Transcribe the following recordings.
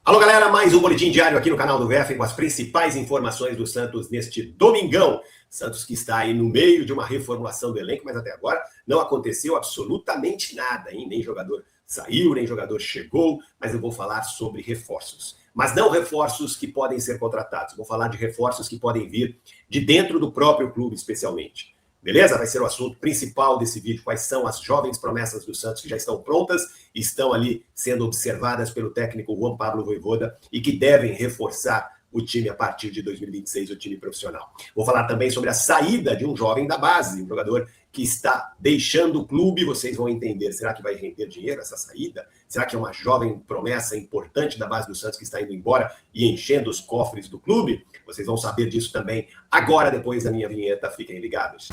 Alô, galera, mais um boletim diário aqui no canal do VF com as principais informações do Santos neste domingão. Santos que está aí no meio de uma reformulação do elenco, mas até agora não aconteceu absolutamente nada, hein? Nem jogador saiu, nem jogador chegou, mas eu vou falar sobre reforços. Mas não reforços que podem ser contratados, vou falar de reforços que podem vir de dentro do próprio clube, especialmente. Beleza? Vai ser o assunto principal desse vídeo. Quais são as jovens promessas do Santos que já estão prontas, estão ali sendo observadas pelo técnico Juan Pablo Vojvoda e que devem reforçar o time a partir de 2026, o time profissional. Vou falar também sobre a saída de um jovem da base, um jogador que está deixando o clube. Vocês vão entender, será que vai render dinheiro essa saída? Será que é uma jovem promessa importante da base do Santos que está indo embora e enchendo os cofres do clube? Vocês vão saber disso também agora, depois da minha vinheta. Fiquem ligados.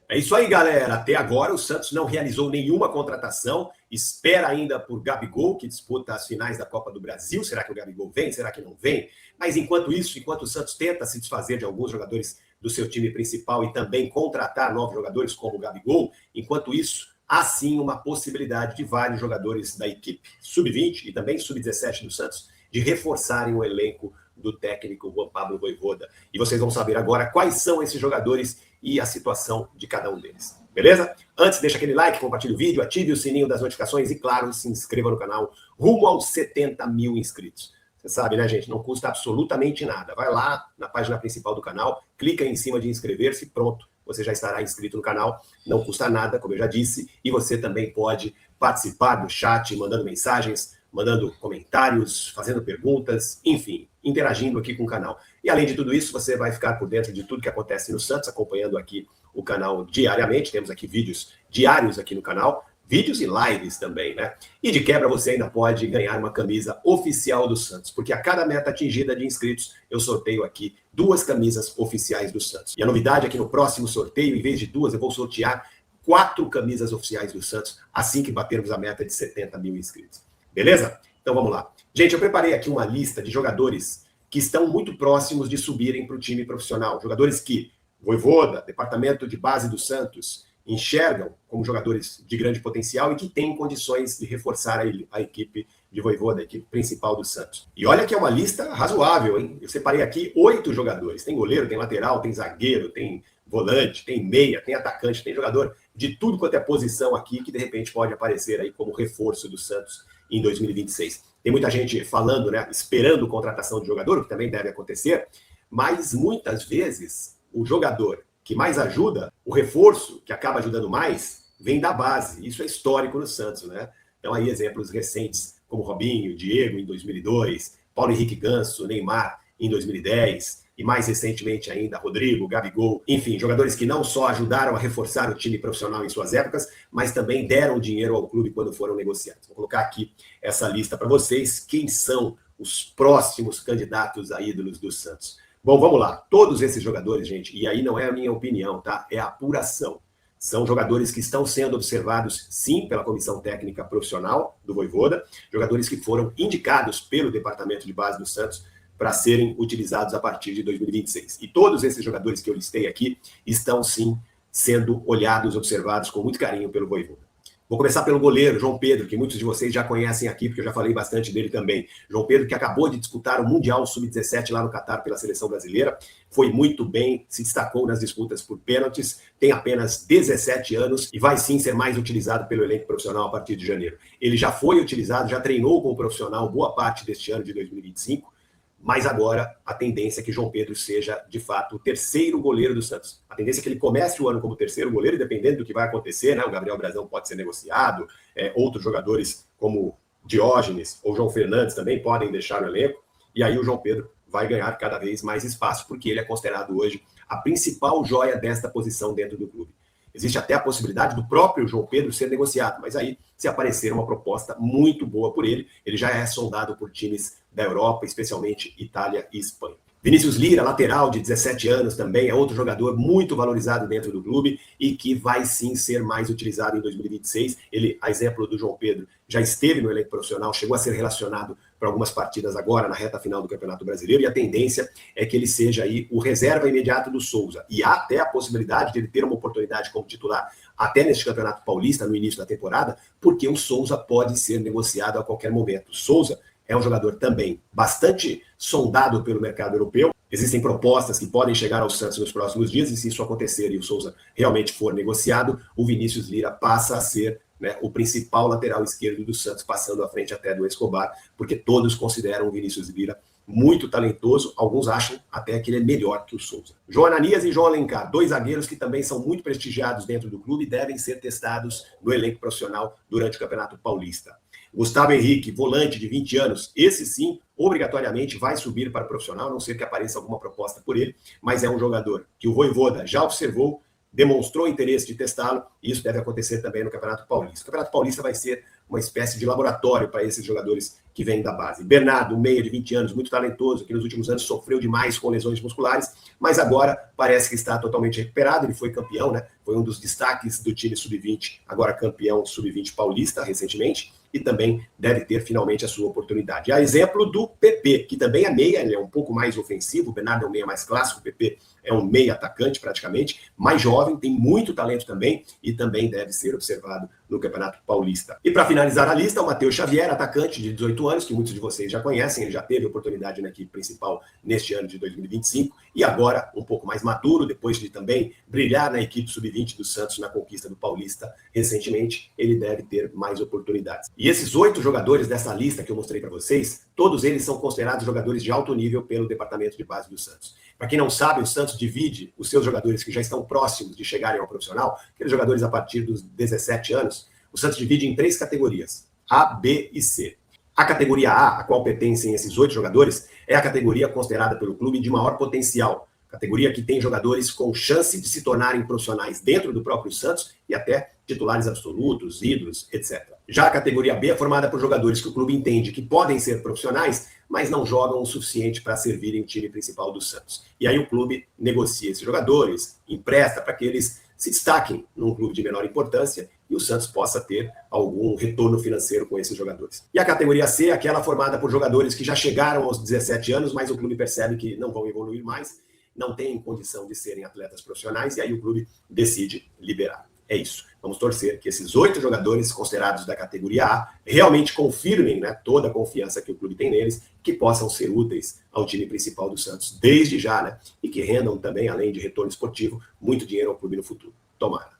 É isso aí, galera. Até agora o Santos não realizou nenhuma contratação. Espera ainda por Gabigol, que disputa as finais da Copa do Brasil. Será que o Gabigol vem? Será que não vem? Mas enquanto isso, enquanto o Santos tenta se desfazer de alguns jogadores do seu time principal e também contratar novos jogadores como o Gabigol, enquanto isso, há sim uma possibilidade de vários jogadores da equipe sub-20 e também sub-17 do Santos de reforçarem o elenco do técnico Juan Pablo Vojvoda. E vocês vão saber agora quais são esses jogadores e a situação de cada um deles. Beleza? Antes, deixa aquele like, compartilhe o vídeo, ative o sininho das notificações e, claro, se inscreva no canal rumo aos 70 mil inscritos. Você sabe, né, gente? Não custa absolutamente nada. Vai lá na página principal do canal, clica em cima de inscrever-se e pronto. Você já estará inscrito no canal. Não custa nada, como eu já disse. E você também pode participar do chat, mandando mensagens, mandando comentários, fazendo perguntas, enfim, interagindo aqui com o canal. E além de tudo isso, você vai ficar por dentro de tudo que acontece no Santos, acompanhando aqui o canal diariamente. Temos aqui vídeos diários aqui no canal, vídeos e lives também, né? E de quebra você ainda pode ganhar uma camisa oficial do Santos, porque a cada meta atingida de inscritos, eu sorteio aqui 2 camisas oficiais do Santos. E a novidade é que no próximo sorteio, em vez de 2, eu vou sortear 4 camisas oficiais do Santos, assim que batermos a meta de 70 mil inscritos. Beleza? Então vamos lá. Gente, eu preparei aqui uma lista de jogadores que estão muito próximos de subirem para o time profissional. Jogadores que Vojvoda, departamento de base do Santos, enxergam como jogadores de grande potencial e que têm condições de reforçar a equipe de Vojvoda, a equipe principal do Santos. E olha que é uma lista razoável, hein? Eu separei aqui 8 jogadores. Tem goleiro, tem lateral, tem zagueiro, tem volante, tem meia, tem atacante, tem jogador de tudo quanto é posição aqui que de repente pode aparecer aí como reforço do Santos em 2026. Tem muita gente falando, né, esperando contratação de jogador, o que também deve acontecer, mas muitas vezes o jogador que mais ajuda, o reforço que acaba ajudando mais, vem da base. Isso é histórico no Santos, né? Então aí exemplos recentes, como Robinho, Diego em 2002, Paulo Henrique Ganso, Neymar em 2010, e mais recentemente ainda Rodrigo, Gabigol, enfim, jogadores que não só ajudaram a reforçar o time profissional em suas épocas, mas também deram dinheiro ao clube quando foram negociados. Vou colocar aqui essa lista para vocês, quem são os próximos candidatos a ídolos do Santos. Bom, vamos lá. Todos esses jogadores, gente, e aí não é a minha opinião, tá? É a apuração. São jogadores que estão sendo observados, sim, pela comissão técnica profissional do Vojvoda, jogadores que foram indicados pelo departamento de base do Santos para serem utilizados a partir de 2026. E todos esses jogadores que eu listei aqui estão, sim, sendo olhados, observados com muito carinho pelo Vojvoda. Vou começar pelo goleiro, João Pedro, que muitos de vocês já conhecem aqui, porque eu já falei bastante dele também. João Pedro, que acabou de disputar o Mundial Sub-17 lá no Catar pela seleção brasileira, foi muito bem, se destacou nas disputas por pênaltis, tem apenas 17 anos e vai sim ser mais utilizado pelo elenco profissional a partir de janeiro. Ele já foi utilizado, já treinou como profissional boa parte deste ano de 2025, mas agora a tendência é que João Pedro seja, de fato, o terceiro goleiro do Santos. A tendência é que ele comece o ano como terceiro goleiro, e dependendo do que vai acontecer, né, o Gabriel Brazão pode ser negociado, outros jogadores como Diógenes ou João Fernandes também podem deixar o elenco, e aí o João Pedro vai ganhar cada vez mais espaço, porque ele é considerado hoje a principal joia desta posição dentro do clube. Existe até a possibilidade do próprio João Pedro ser negociado, mas aí, se aparecer uma proposta muito boa por ele, ele já é sondado por times da Europa, especialmente Itália e Espanha. Vinícius Lira, lateral de 17 anos também, é outro jogador muito valorizado dentro do clube e que vai sim ser mais utilizado em 2026. Ele, a exemplo do João Pedro, já esteve no elenco profissional, chegou a ser relacionado para algumas partidas agora na reta final do Campeonato Brasileiro, e a tendência é que ele seja aí o reserva imediato do Souza. E há até a possibilidade de ele ter uma oportunidade como titular até neste Campeonato Paulista, no início da temporada, porque o Souza pode ser negociado a qualquer momento. O Souza é um jogador também bastante sondado pelo mercado europeu. Existem propostas que podem chegar ao Santos nos próximos dias, e se isso acontecer e o Souza realmente for negociado, o Vinícius Lira passa a ser, né, o principal lateral esquerdo do Santos, passando à frente até do Escobar, porque todos consideram o Vinícius Lira muito talentoso, alguns acham até que ele é melhor que o Souza. João Ananias e João Alencar, dois zagueiros que também são muito prestigiados dentro do clube e devem ser testados no elenco profissional durante o Campeonato Paulista. Gustavo Henrique, volante de 20 anos, esse sim, obrigatoriamente vai subir para o profissional, a não ser que apareça alguma proposta por ele, mas é um jogador que o Vojvoda já observou, demonstrou interesse de testá-lo, e isso deve acontecer também no Campeonato Paulista. O Campeonato Paulista vai ser uma espécie de laboratório para esses jogadores que vêm da base. Bernardo, um meia de 20 anos, muito talentoso, que nos últimos anos sofreu demais com lesões musculares, mas agora parece que está totalmente recuperado. Ele foi campeão, né? Foi um dos destaques do time sub-20, agora campeão sub-20 paulista recentemente, e também deve ter finalmente a sua oportunidade. A exemplo do PP, que também é meia, ele é um pouco mais ofensivo, o Bernardo é um meia mais clássico, o PP é um meia atacante praticamente, mais jovem, tem muito talento também, e também deve ser observado no Campeonato Paulista. E para finalizar a lista, o Matheus Xavier, atacante de 18 anos, que muitos de vocês já conhecem, ele já teve oportunidade na equipe principal neste ano de 2025, e agora um pouco mais maduro, depois de também brilhar na equipe sub-20 do Santos na conquista do Paulista recentemente, ele deve ter mais oportunidades. E esses 8 jogadores dessa lista que eu mostrei para vocês, todos eles são considerados jogadores de alto nível pelo departamento de base do Santos. Para quem não sabe, o Santos divide os seus jogadores que já estão próximos de chegarem ao profissional, aqueles jogadores a partir dos 17 anos, o Santos divide em 3 categorias, A, B e C. A categoria A, a qual pertencem esses 8 jogadores, é a categoria considerada pelo clube de maior potencial, categoria que tem jogadores com chance de se tornarem profissionais dentro do próprio Santos e até titulares absolutos, ídolos, etc. Já a categoria B é formada por jogadores que o clube entende que podem ser profissionais, mas não jogam o suficiente para servirem o time principal do Santos. E aí o clube negocia esses jogadores, empresta para que eles se destaquem num clube de menor importância e o Santos possa ter algum retorno financeiro com esses jogadores. E a categoria C é aquela formada por jogadores que já chegaram aos 17 anos, mas o clube percebe que não vão evoluir mais, não têm condição de serem atletas profissionais, e aí o clube decide liberar. É isso. Vamos torcer que esses 8 jogadores considerados da categoria A realmente confirmem, né, toda a confiança que o clube tem neles, que possam ser úteis ao time principal do Santos desde já, né, e que rendam também, além de retorno esportivo, muito dinheiro ao clube no futuro. Tomara.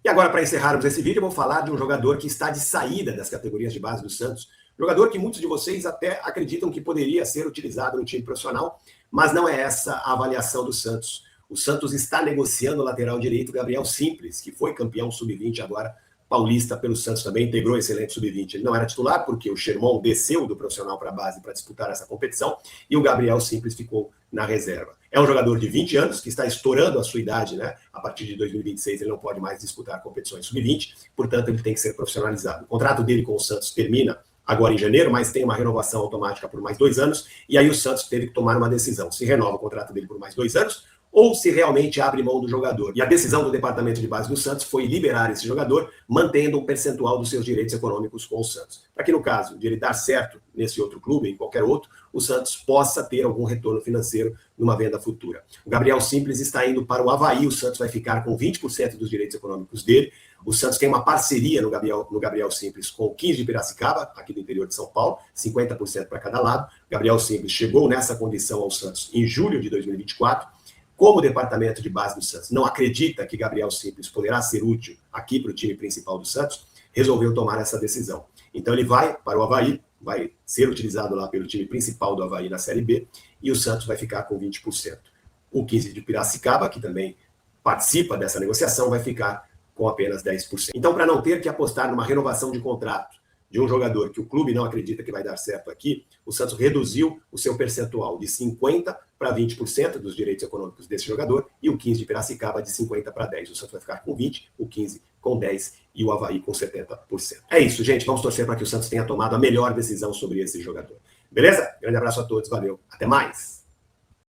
E agora, para encerrarmos esse vídeo, eu vou falar de um jogador que está de saída das categorias de base do Santos, jogador que muitos de vocês até acreditam que poderia ser utilizado no time profissional, mas não é essa a avaliação do Santos. O Santos está negociando o lateral direito Gabriel Simples, que foi campeão sub-20 agora paulista pelo Santos, também integrou excelente sub-20. Ele não era titular porque o Sherman desceu do profissional para a base para disputar essa competição e o Gabriel Simples ficou na reserva. É um jogador de 20 anos que está estourando a sua idade, né? A partir de 2026 ele não pode mais disputar competições sub-20, portanto ele tem que ser profissionalizado. O contrato dele com o Santos termina agora em janeiro, mas tem uma renovação automática por mais 2 anos, e aí o Santos teve que tomar uma decisão, se renova o contrato dele por mais 2 anos, ou se realmente abre mão do jogador. E a decisão do departamento de base do Santos foi liberar esse jogador, mantendo um percentual dos seus direitos econômicos com o Santos. Para que no caso de ele dar certo nesse outro clube, em qualquer outro, o Santos possa ter algum retorno financeiro numa venda futura. O Gabriel Simples está indo para o Avaí, o Santos vai ficar com 20% dos direitos econômicos dele. O Santos tem uma parceria no Gabriel Simples com o 15 de Piracicaba, aqui do interior de São Paulo, 50% para cada lado. Gabriel Simples chegou nessa condição ao Santos em julho de 2024. Como o departamento de base do Santos não acredita que Gabriel Simples poderá ser útil aqui para o time principal do Santos, resolveu tomar essa decisão. Então ele vai para o Avaí, vai ser utilizado lá pelo time principal do Avaí na Série B, e o Santos vai ficar com 20%. O 15 de Piracicaba, que também participa dessa negociação, vai ficar com apenas 10%. Então, para não ter que apostar numa renovação de contrato de um jogador que o clube não acredita que vai dar certo aqui, o Santos reduziu o seu percentual de 50% para 20% dos direitos econômicos desse jogador e o 15 de Piracicaba de 50% para 10%. O Santos vai ficar com 20%, o 15% com 10% e o Avaí com 70%. É isso, gente. Vamos torcer para que o Santos tenha tomado a melhor decisão sobre esse jogador. Beleza? Grande abraço a todos. Valeu. Até mais.